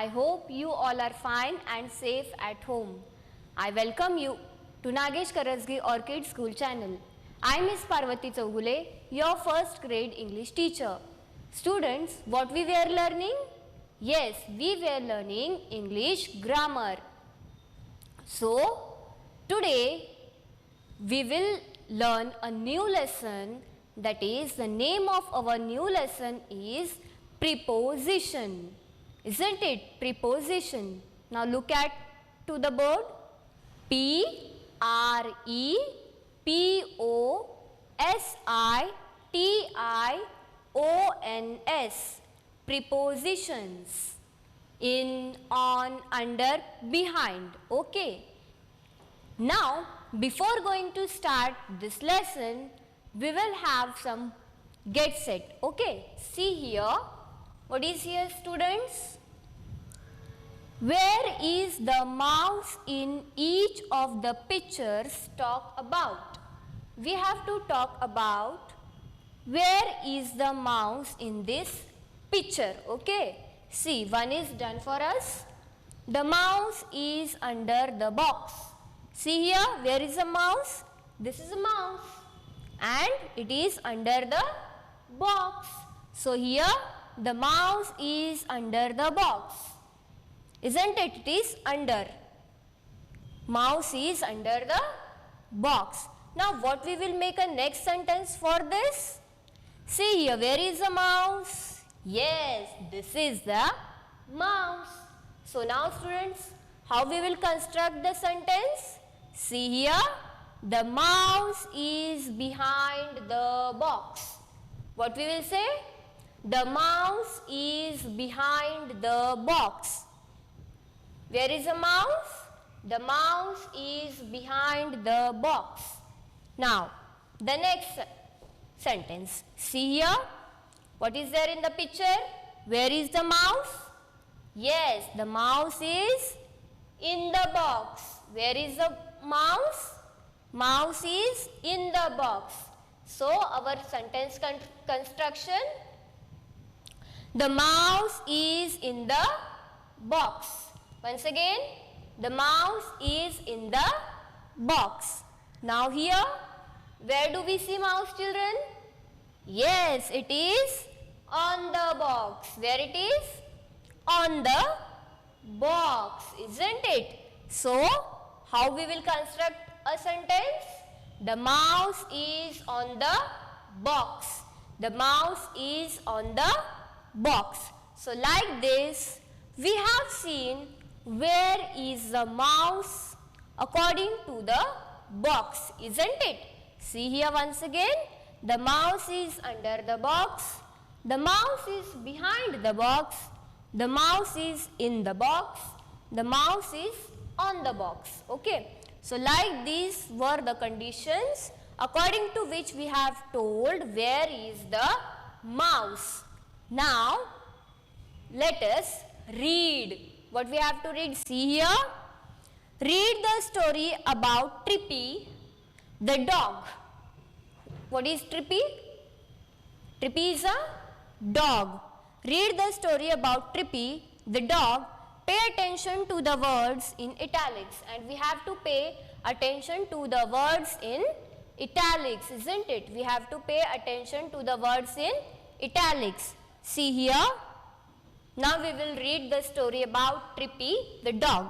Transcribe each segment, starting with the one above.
I hope you all are fine and safe at home. I welcome you to Nagesh Karasgi Orchid School channel. I am Miss Parvati Chaugule, your first grade English teacher. Students, what we were learning? Yes, we were learning English grammar. So, today we will learn a new lesson, that is, the name of our new lesson is preposition. Isn't it? Preposition. Now look at to the board. Prepositions. Prepositions. In, on, under, behind. Okay. Now, before going to start this lesson, we will have some get set. Okay. See here. What is here, students? Where is the mouse in each of the pictures talk about? We have to talk about where is the mouse in this picture. Okay. See, one is done for us. The mouse is under the box. See here, where is the mouse? This is a mouse and it is under the box. So here the mouse is under the box. Isn't it? It is under. Mouse is under the box. Now what we will make a next sentence for this? See here, where is the mouse? Yes, this is the mouse. So now students, how we will construct the sentence? See here, the mouse is behind the box. What we will say? The mouse is behind the box. Where is the mouse? The mouse is behind the box. Now, the next sentence. See here. What is there in the picture? Where is the mouse? Yes, the mouse is in the box. Where is the mouse? Mouse is in the box. So, our sentence construction. The mouse is in the box. Once again, the mouse is in the box. Now here, where do we see mouse, children? Yes, it is on the box. Where it is? On the box, isn't it? So, how we will construct a sentence? The mouse is on the box. The mouse is on the box. So, like this, we have seen where is the mouse according to the box, isn't it? See here once again, the mouse is under the box, the mouse is behind the box, the mouse is in the box, the mouse is on the box. Okay. So, like these were the conditions according to which we have told where is the mouse. Now, let us read. What we have to read? See here. Read the story about Trippy, the dog. What is Trippy? Trippy is a dog. Read the story about Trippy, the dog. Pay attention to the words in italics, and we have to pay attention to the words in italics, isn't it? We have to pay attention to the words in italics. See here. Now we will read the story about Trippy, the dog.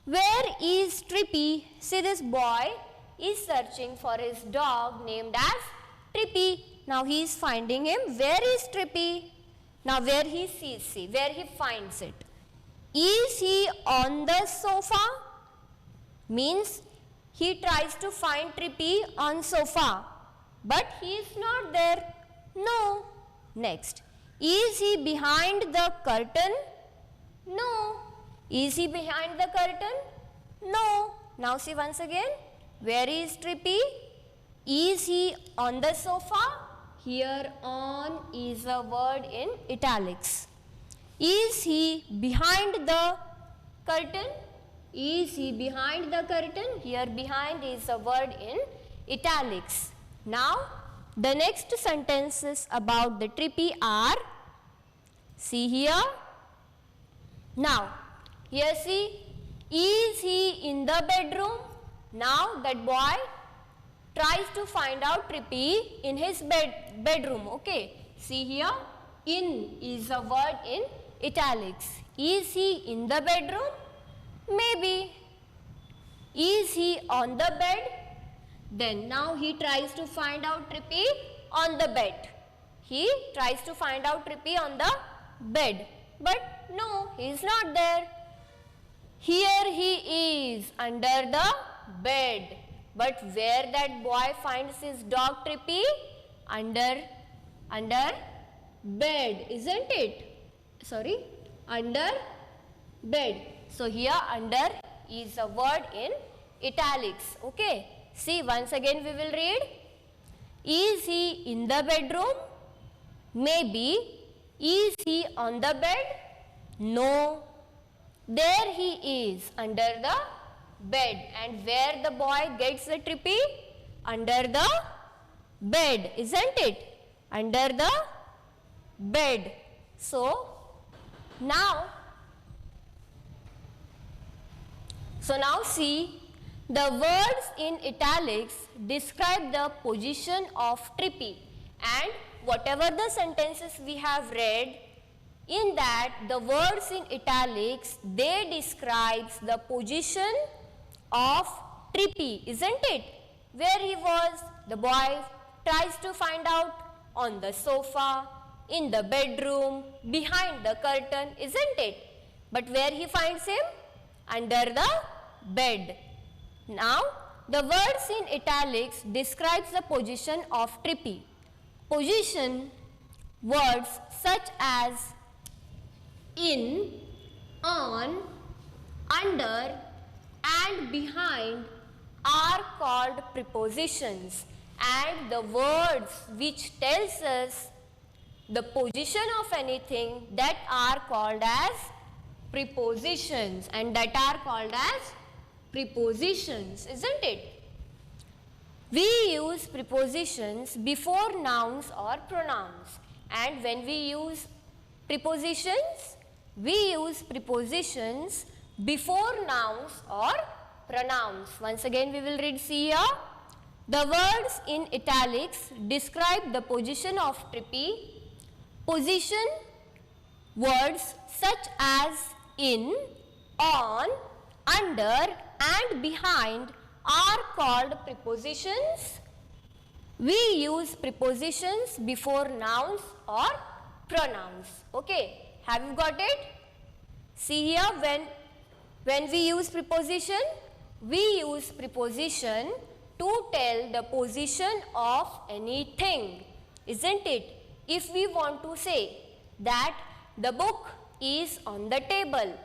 Where is Trippy? See, this boy is searching for his dog named as Trippy. Now he is finding him. Where is Trippy? Now where he sees, see, where he finds it. Is he on the sofa? Means he tries to find Trippy on sofa, but he is not there. No. Next. Is he behind the curtain? No. Is he behind the curtain? No. Now see once again. Where is Trippy? Is he on the sofa? Here on is a word in italics. Is he behind the curtain? Is he behind the curtain? Here behind is a word in italics. Now, the next sentences about the Trippy are, see here, Now, here see, is he in the bedroom? Now that boy tries to find out Trippy in his bedroom. Okay, see here, in is a word in italics. Is he in the bedroom? Maybe. Is he on the bed? Then now he tries to find out Trippy on the bed. He tries to find out Trippy on the bed. But no, he is not there. Here he is under the bed. But where that boy finds his dog Trippy? Under bed, isn't it? Sorry, under bed. So here under is a word in italics. Okay. See, once again we will read. Is he in the bedroom? Maybe. Is he on the bed? No. There he is under the bed. And where the boy gets the Trippy? Under the bed, isn't it? Under the bed. So now see, the words in italics describe the position of Trippy, and whatever the sentences we have read, in that the words in italics, they describes the position of Trippy, isn't it? Where he was, the boy tries to find out on the sofa, in the bedroom, behind the curtain, isn't it? But where he finds him? Under the bed. Now, the words in italics describes the position of Trippy. Position words such as in, on, under and behind are called prepositions, and the words which tells us the position of anything, that are called as prepositions, and that are called as prepositions, isn't it? We use prepositions before nouns or pronouns, and when we use prepositions, we use prepositions before nouns or pronouns. Once again we will read, see here. The words in italics describe the position of Trippy. Position words such as in, on, under and behind are called prepositions. We use prepositions before nouns or pronouns. Okay, have you got it? See here, when we use preposition, we use preposition to tell the position of anything, isn't it? If we want to say that the book is on the table,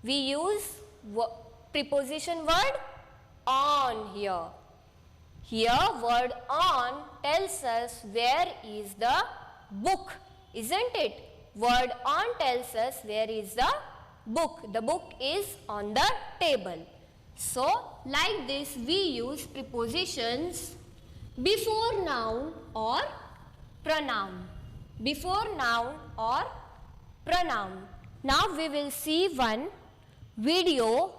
we use preposition word on here. Here word on tells us where is the book, isn't it? Word on tells us where is the book. The book is on the table. So like this we use prepositions before noun or pronoun. Before noun or pronoun. Now we will see one video.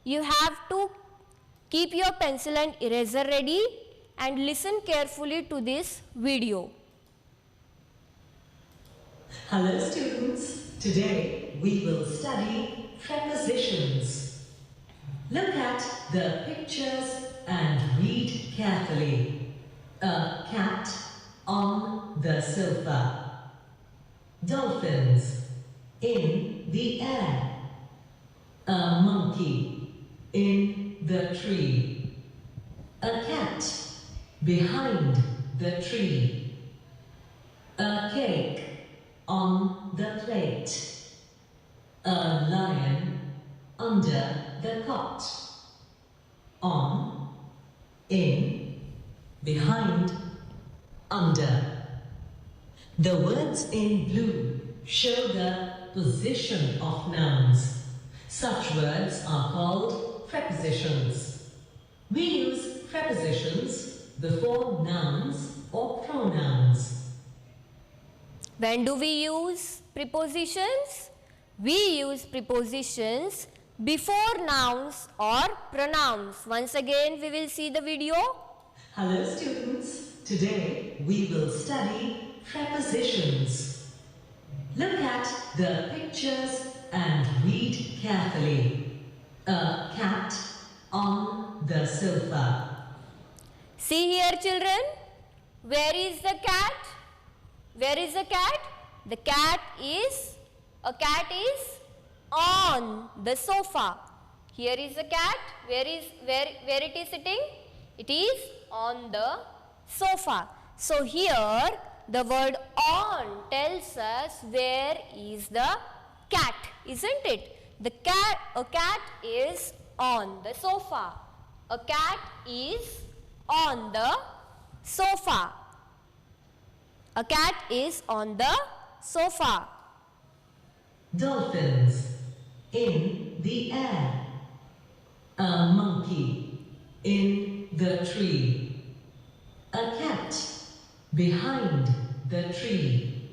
You have to keep your pencil and eraser ready and listen carefully to this video. Hello students, today we will study prepositions. Look at the pictures and read carefully. A cat on the sofa. Dolphins in the air. A monkey in the tree. A cat behind the tree. A cake on the plate. A lion under the cot. On, in, behind, under. The words in blue show the position of nouns. Such words are called prepositions. We use prepositions before nouns or pronouns. When do we use prepositions? We use prepositions before nouns or pronouns. Once again, we will see the video. Hello students, today we will study prepositions. Look at the pictures and read carefully. A cat on the sofa. See here children, where is the cat? Where is the cat? The cat is on the sofa. Here is the cat, where it is sitting? It is on the sofa. So here the word on tells us where is the cat, isn't it? A cat is on the sofa. A cat is on the sofa. A cat is on the sofa. Dolphins in the air. A monkey in the tree. A cat behind the tree.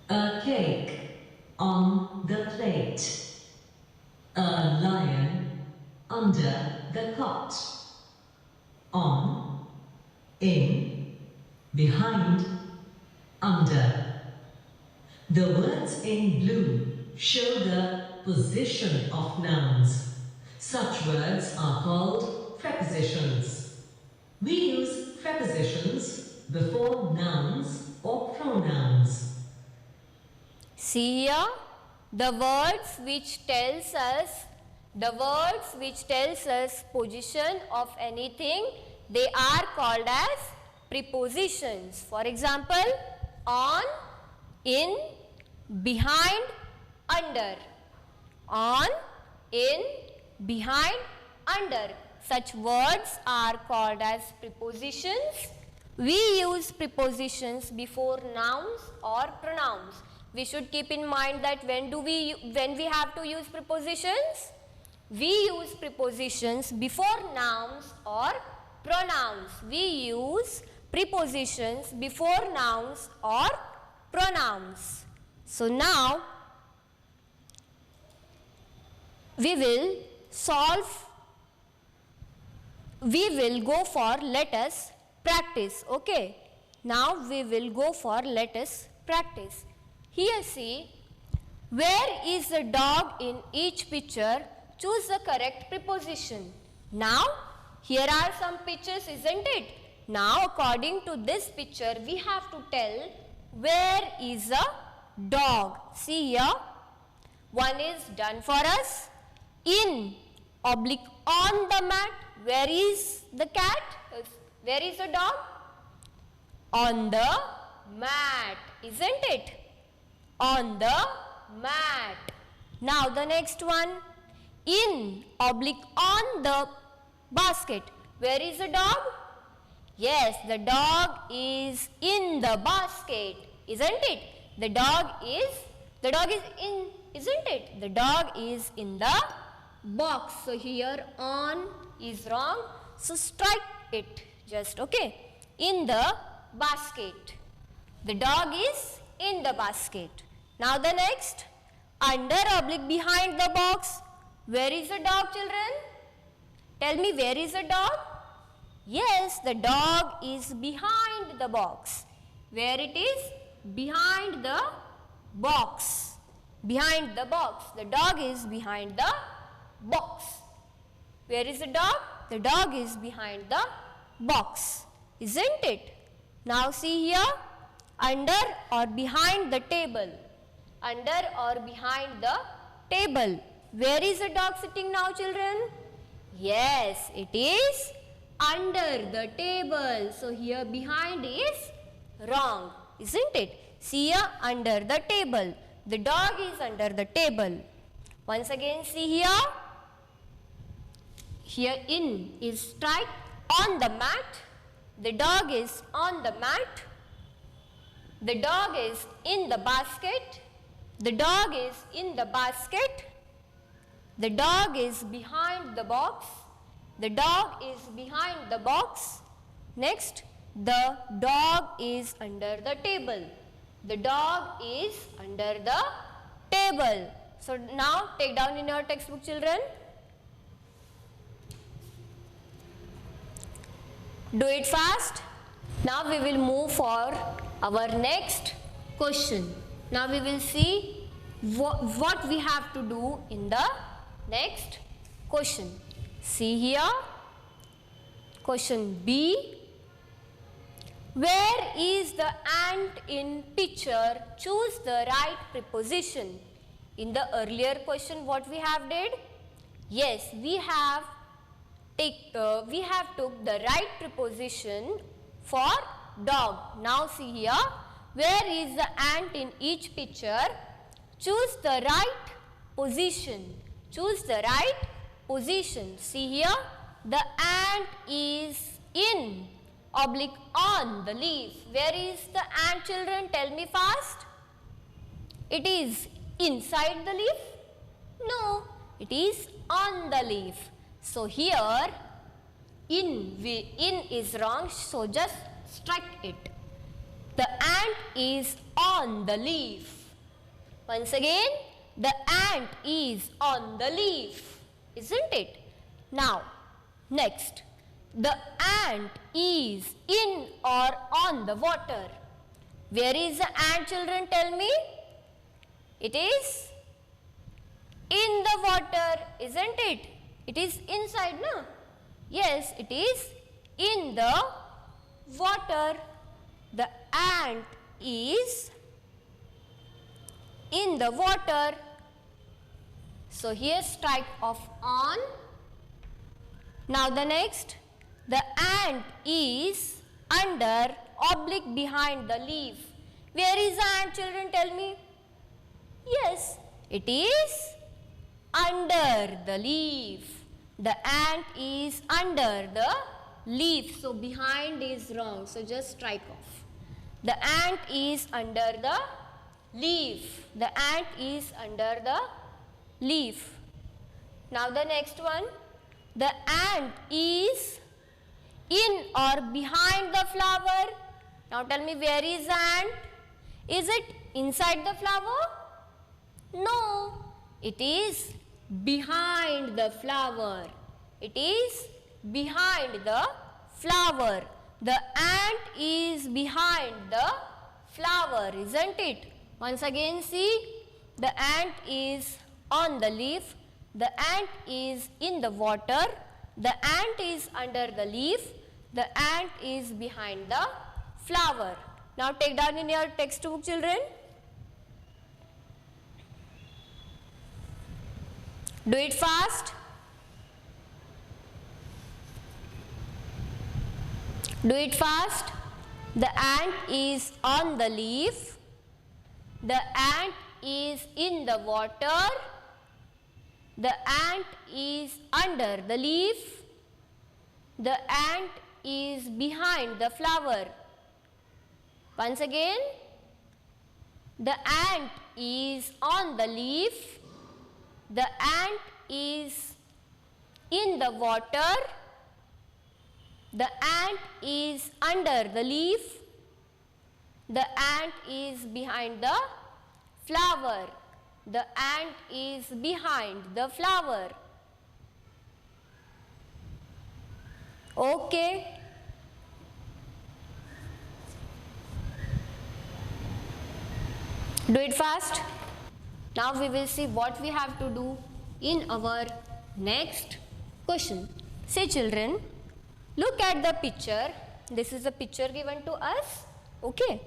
A cake on the plate. A lion under the cot. On, in, behind, under. The words in blue show the position of nouns. Such words are called prepositions. We use prepositions before nouns or pronouns. See here, the words which tells us position of anything, they are called as prepositions. For example, on, in, behind, under. On, in, behind, under. Such words are called as prepositions. We use prepositions before nouns or pronouns. We should keep in mind that when we have to use prepositions? We use prepositions before nouns or pronouns. We use prepositions before nouns or pronouns. So now we will go for let us practice. Okay, now we will go for let us practice. Here see, where is the dog in each picture? Choose the correct preposition. Now here are some pictures, isn't it? Now according to this picture we have to tell where is a dog. See here, one is done for us. In, oblique, on the mat. Where is the cat? Where is the dog? On the mat, isn't it? On the mat. Now the next one. In, oblique, on the basket. Where is the dog? Yes, the dog is in the basket, isn't it? The dog is in, isn't it? The dog is in the box. So here on is wrong. So strike it just, okay. In the basket. The dog is in the basket. Now the next. Under, oblique, behind the box. Where is the dog, children? Tell me, where is the dog? Yes, the dog is behind the box. Where it is? Behind the box. Behind the box. The dog is behind the box. Where is the dog? The dog is behind the box. Isn't it? Now see here. Under or behind the table. Under or behind the table. Where is the dog sitting now, children? Yes, it is under the table. So here behind is wrong, isn't it? See here, under the table. The dog is under the table. Once again see here. Here in is strike on the mat. The dog is on the mat. The dog is in the basket. The dog is in the basket. The dog is behind the box. The dog is behind the box. Next, the dog is under the table. The dog is under the table. So now take down in your textbook, children. Do it fast. Now we will move for our next question. Now we will see what we have to do in the next question. See here, question B. Where is the ant in picture? Choose the right preposition. In the earlier question, what we have did? Yes, we have took the right preposition for dog. Now see here, where is the ant in each picture? Choose the right position. Choose the right position. See here, the ant is in oblique on the leaf. Where is the ant, children? Tell me fast. It is inside the leaf? No, it is on the leaf. So here in is wrong, so just strike it. The ant is on the leaf. Once again, the ant is on the leaf, isn't it? Now, next, the ant is in or on the water. Where is the ant, children? Tell me. It is in the water, isn't it? It is inside, no? Yes, it is in the water. The ant is in the water. So here strike off on. Now the next, the ant is under oblique behind the leaf. Where is the ant, children? Tell me. Yes, it is under the leaf. The ant is under the leaf. So behind is wrong. So just strike off. The ant is under the leaf. The ant is under the leaf. Now the next one. The ant is in or behind the flower. Now tell me, where is the ant? Is it inside the flower? No, it is behind the flower. It is behind the flower. The ant is behind the flower, isn't it? Once again, see, the ant is on the leaf. The ant is in the water. The ant is under the leaf. The ant is behind the flower. Now take down in your textbook, children. Do it fast. Do it fast. The ant is on the leaf. The ant is in the water. The ant is under the leaf. The ant is behind the flower. Once again, the ant is on the leaf. The ant is in the water. The ant is under the leaf. The ant is behind the flower. The ant is behind the flower. Okay. Do it fast. Now we will see what we have to do in our next question. Say, children, look at the picture. This is a picture given to us. Okay.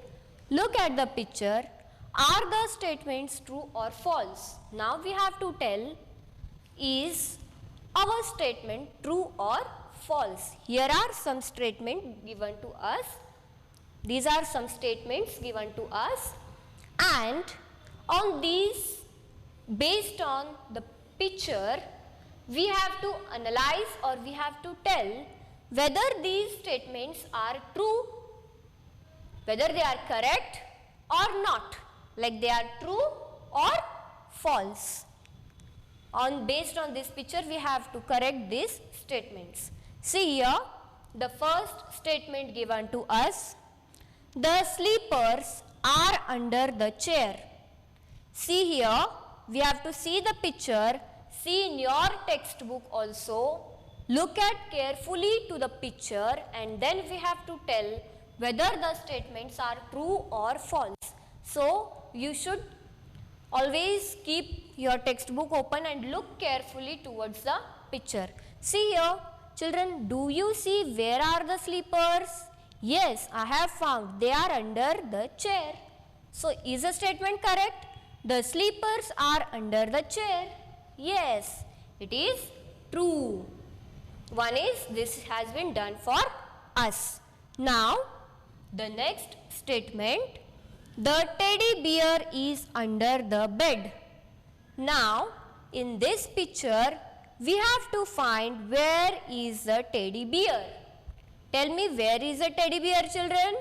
Look at the picture. Are the statements true or false? Now we have to tell, is our statement true or false? Here are some statements given to us. These are some statements given to us, and on these, based on the picture, we have to analyze or we have to tell whether these statements are true, whether they are correct or not, like they are true or false. Based on this picture, we have to correct these statements. See here, the first statement given to us, the slippers are under the chair. See here, we have to see the picture. See in your textbook also. Look at carefully to the picture and then we have to tell whether the statements are true or false. So, you should always keep your textbook open and look carefully towards the picture. See here, children, do you see where are the sleepers? Yes, I have found they are under the chair. So, is the statement correct? The sleepers are under the chair. Yes, it is true. One is this has been done for us. Now, the next statement, the teddy bear is under the bed. Now, in this picture, we have to find where is the teddy bear. Tell me, where is the teddy bear, children?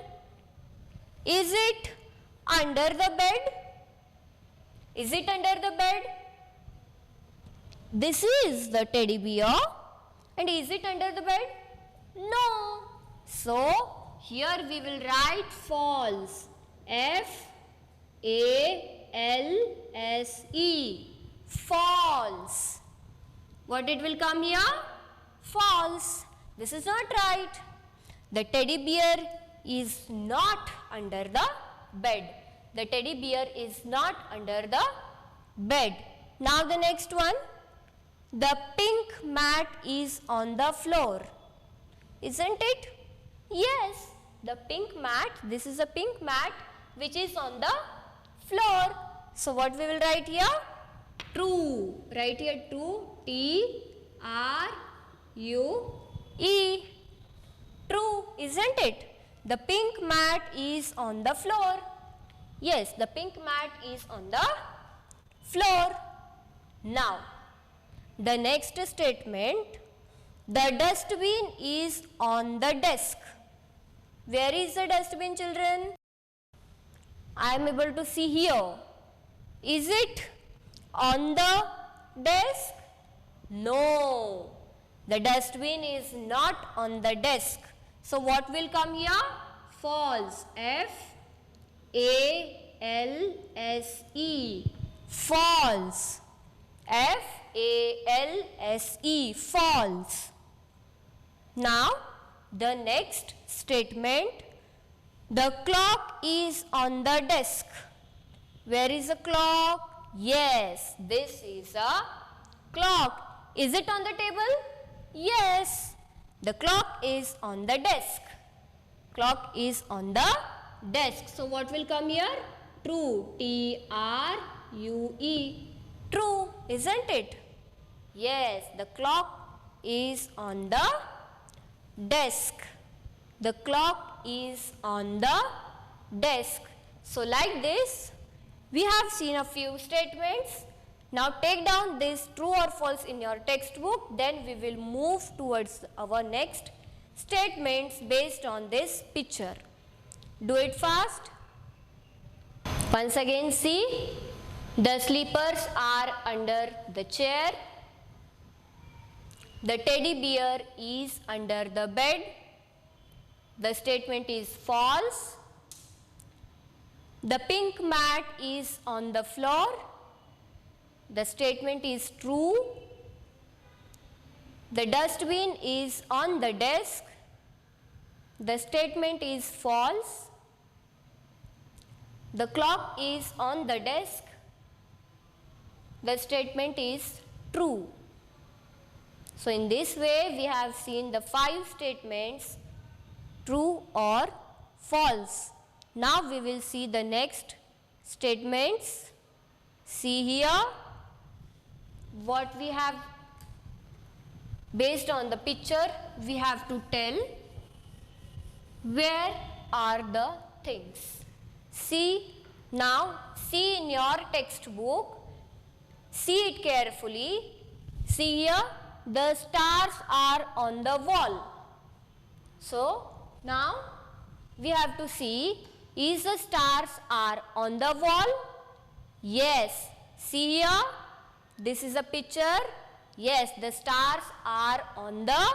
Is it under the bed? Is it under the bed? This is the teddy bear. And is it under the bed? No. So, here we will write false. F-A-L-S-E. False. What it will come here? False. This is not right. The teddy bear is not under the bed. The teddy bear is not under the bed. Now the next one. The pink mat is on the floor. Isn't it? Yes. The pink mat, this is a pink mat which is on the floor. So what we will write here? True. Write here true. T-R-U-E. True, isn't it? The pink mat is on the floor. Yes, the pink mat is on the floor. Now, the next statement, the dustbin is on the desk. Where is the dustbin, children? I am able to see here. Is it on the desk? No. The dustbin is not on the desk. So what will come here? False. F-A-L-S-E. False. F-A-L-S-E. False. Now, the next statement, the clock is on the desk. Where is the clock? Yes, this is a clock. Is it on the table? Yes, the clock is on the desk. Clock is on the desk. So, what will come here? True. T-R-U-E. True, isn't it? Yes, the clock is on the desk. The clock is on the desk. So, like this, we have seen a few statements. Now, take down this true or false in your textbook. Then we will move towards our next statements based on this picture. Do it fast. Once again, see, the sleepers are under the chair. The teddy bear is under the bed. The statement is false. The pink mat is on the floor. The statement is true. The dustbin is on the desk. The statement is false. The clock is on the desk. The statement is true. So, in this way, we have seen the 5 statements, true or false. Now, we will see the next statements. See here what we have based on the picture. We have to tell where are the things. See, now see in your textbook, see it carefully. See here, the stars are on the wall. So, now we have to see, is the stars are on the wall? Yes. See here, this is a picture. Yes, the stars are on the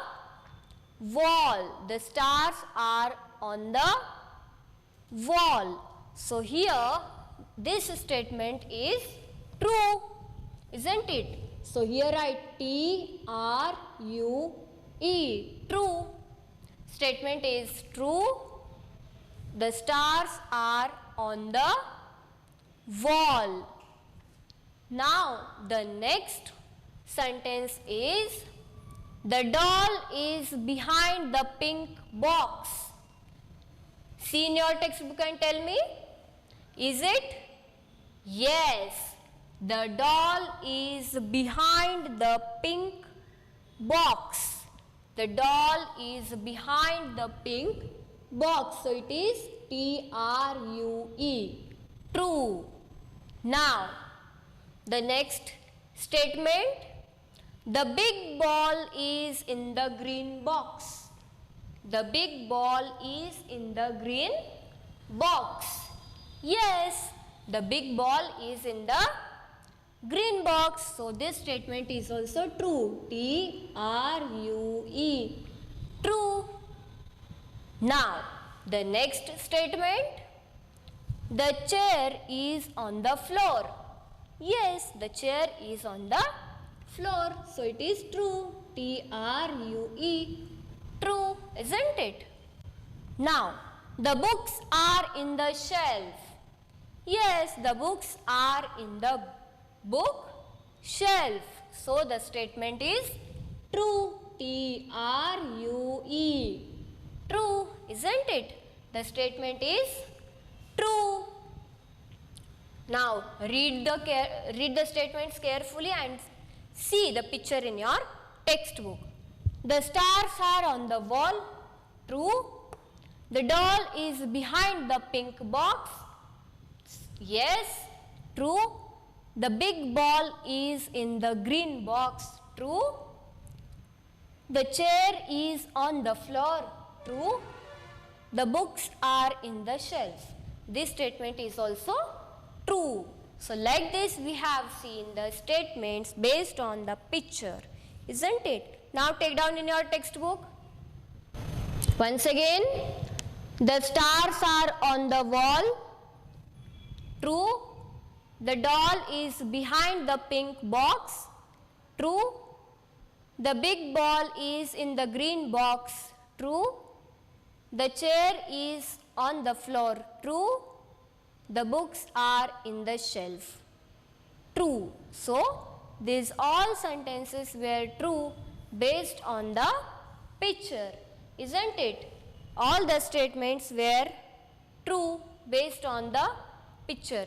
wall. The stars are on the wall. So, here this statement is true. isn't it? So here write T-R-U-E, true. Statement is true. The stars are on the wall. Now the next sentence is, the doll is behind the pink box. See in your textbook and tell me, is it? Yes, the doll is behind the pink box. The doll is behind the pink box. So it is T-R-U-E, true. Now the next statement, the big ball is in the green box. The big ball is in the green box. Yes, the big ball is in the green box. So this statement is also true. T-R-U-E, true. Now the next statement, the chair is on the floor. Yes, the chair is on the floor. So it is true. T-R-U-E, true, isn't it? Now the books are in the shelf. Yes, the books are in the book shelf. So the statement is true. T-R-U-E, true, isn't it? The statement is true. Now read the statements carefully and see the picture in your textbook. The stars are on the wall, true. The doll is behind the pink box. Yes, true. The big ball is in the green box, true. The chair is on the floor, true. The books are in the shelf. This statement is also true. So like this we have seen the statements based on the picture, isn't it? Now take down in your textbook. Once again, the stars are on the wall, true. The doll is behind the pink box, true. The big ball is in the green box, true. The chair is on the floor, true. The books are in the shelf, true. So these all sentences were true based on the picture, isn't it? All the statements were true based on the picture.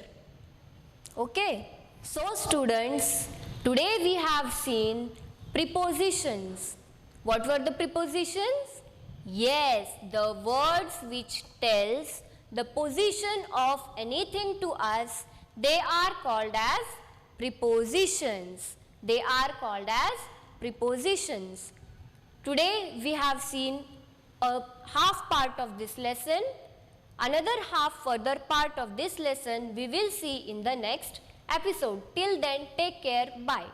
Okay. So students, today we have seen prepositions. What were the prepositions? Yes, the words which tells the position of anything to us, they are called as prepositions. They are called as prepositions. Today we have seen a half part of this lesson. Another half further part of this lesson we will see in the next episode. Till then, take care. Bye.